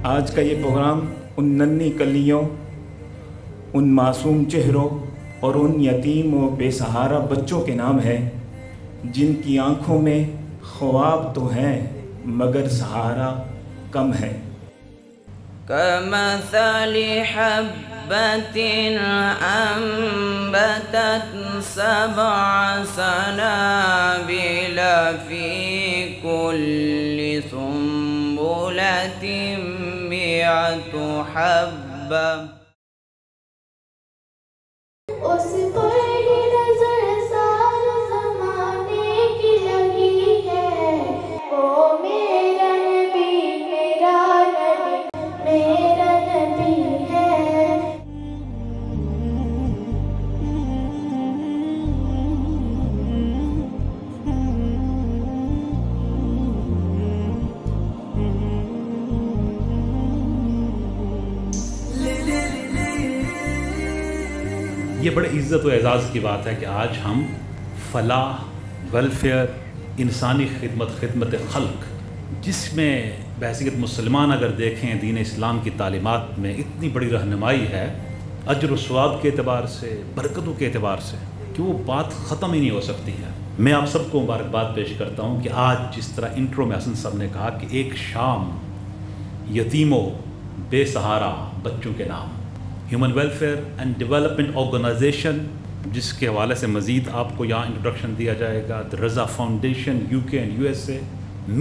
آج کا یہ پروگرام ان ننھی کلیوں، ان معصوم چہروں اور ان یتیم و بے سہارا بچوں کے نام ہے جن کی آنکھوں میں خواب تو ہیں مگر سہارا کم ہے۔ كمثل حبة أنبتت 7 سنابل في كل سنبلة 100 حبة۔ اس پر نظر سال زمانے کی لگی ہے، او میرا نبی میرا نبی میرا نبی ہے۔ یہ بڑے عزت و اعزاز کی بات ہے کہ آج ہم فلاح، ویلفیئر، انسانی خدمت خلق، جس میں بحیثیت مسلمان اگر دیکھیں دین اسلام کی تعلیمات میں اتنی بڑی رہنمائی ہے، اجر و ثواب کے اعتبار سے، برکتوں کے اعتبار سے، کہ وہ بات ختم ہی نہیں ہو سکتی ہے۔ میں آپ سب کو مبارکباد پیش کرتا ہوں کہ آج جس طرح انٹرو میں حسن صاحب نے کہا کہ ایک شام یتیموں بے سہارا بچوں کے نام، human welfare and development organisation, جس کے حوالے سے مزید آپ کو یہاں انٹروڈکشن دیا جائے گا، رضا فاؤنڈیشن UK اینڈ USA،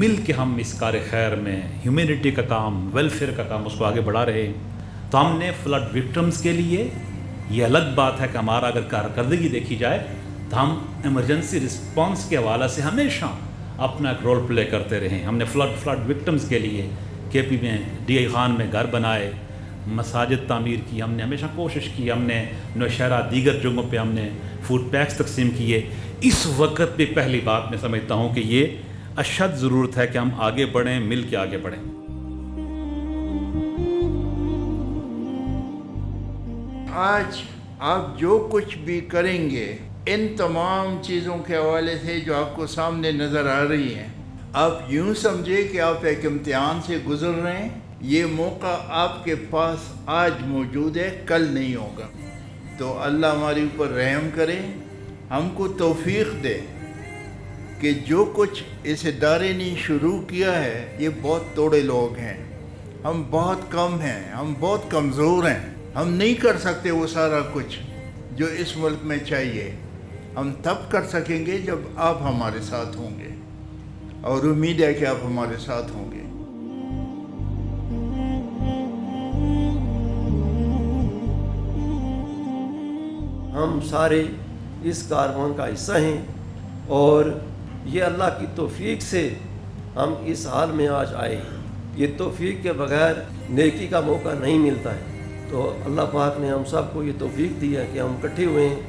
مل کے ہم اس کار خیر میں ہیومینٹی کا کام، ویلفیئر کا کام، اس کو آگے بڑھا رہے ہیں۔ تو ہم نے فلڈ وکٹمز کے لیے، یہ الگ بات ہے کہ ہمارا اگر کارکردگی دیکھی جائے تو ہم ایمرجنسی رسپانس کے حوالے سے ہمیشہ اپنا ایک رول پلے کرتے رہے۔ ہم نے فلڈ وکٹمز کے لیے KP میں DI خان میں گھر بنائے، مساجد تعمیر کی، ہم نے ہمیشہ کوشش کی، ہم نے نوشہرہ دیگر جگہوں پہ ہم نے فوڈ پیکس تقسیم کیے۔ اس وقت بھی پہلی بات میں سمجھتا ہوں کہ یہ اشد ضرورت ہے کہ ہم آگے بڑھیں، مل کے آگے بڑھیں۔ آج آپ جو کچھ بھی کریں گے، ان تمام چیزوں کے حوالے سے جو آپ کو سامنے نظر آ رہی ہیں، آپ یوں سمجھے کہ آپ ایک امتحان سے گزر رہے ہیں۔ یہ موقع آپ کے پاس آج موجود ہے، کل نہیں ہوگا۔ تو اللہ ہمارے اوپر رحم کرے، ہم کو توفیق دے کہ جو کچھ اس ادارے نے شروع کیا ہے، یہ بہت توڑے لوگ ہیں، ہم بہت کم ہیں، ہم بہت کمزور ہیں، ہم نہیں کر سکتے وہ سارا کچھ جو اس ملک میں چاہیے۔ ہم تب کر سکیں گے جب آپ ہمارے ساتھ ہوں گے، اور امید ہے کہ آپ ہمارے ساتھ ہوں گے۔ ہم سارے اس کاروان کا حصہ ہیں، اور یہ اللہ کی توفیق سے ہم اس حال میں آج آئے ہیں۔ یہ توفیق کے بغیر نیکی کا موقع نہیں ملتا ہے۔ تو اللہ پاک نے ہم سب کو یہ توفیق دی ہے کہ ہم اکٹھے ہوئے ہیں،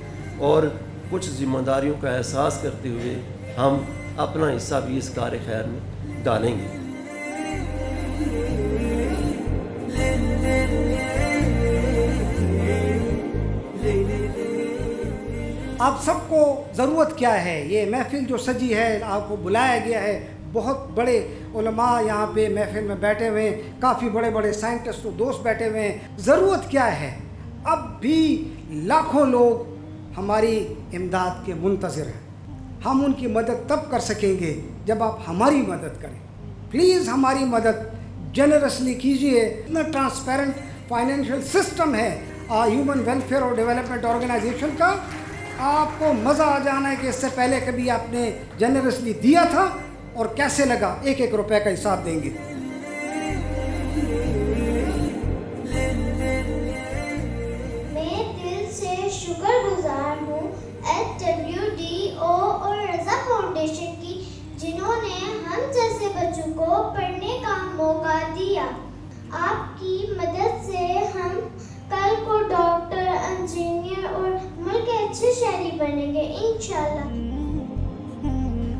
اور کچھ ذمہ داریوں کا احساس کرتے ہوئے ہم اپنا حصہ بھی اس کار خیر میں ڈالیں گے۔ آپ سب کو ضرورت کیا ہے؟ یہ محفل جو سجی ہے، آپ کو بلایا گیا ہے، بہت بڑے علماء یہاں پہ محفل میں بیٹھے ہوئے ہیں، کافی بڑے بڑے سائنٹسٹ و دوست بیٹھے ہوئے ہیں۔ ضرورت کیا ہے؟ اب بھی لاکھوں لوگ ہماری امداد کے منتظر ہیں۔ ہم ان کی مدد تب کر سکیں گے جب آپ ہماری مدد کریں۔ پلیز ہماری مدد جنرسلی کیجئے۔ اتنا ٹرانسپیرنٹ فائنینشیل سسٹم ہے ہیومن ویلفیئر اور ڈیولپمنٹ آرگنائزیشن کا، آپ کو مزہ آ جانا ہے کہ اس سے پہلے کبھی آپ نے جنرسلی دیا تھا اور کیسے لگا۔ 1-1 روپے کا حساب دیں گے۔ میں دل سے شکر گزار ہوں HWDO اور رضا فاؤنڈیشن کی، جنہوں نے ہم جیسے بچوں کو پڑھنے کا موقع دیا۔ آپ کی مدد سے ہم کل کو ڈاکٹر، انجینئر اور ملک کے اچھے شہری بنیں گے انشاءاللہ۔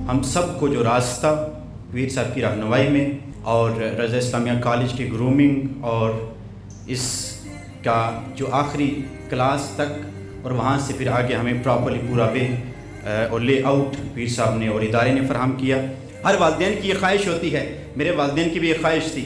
ہم سب کو جو راستہ ویر صاحب کی رہنمائی میں اور رضا اسلامیہ کالج کی گرومنگ اور اس کا جو آخری کلاس تک اور وہاں سے پھر آگے ہمیں پراپرلی پورا وے اور لے آؤٹ ویر صاحب نے اور ادارے نے فراہم کیا۔ ہر والدین کی یہ خواہش ہوتی ہے، میرے والدین کی بھی یہ خواہش تھی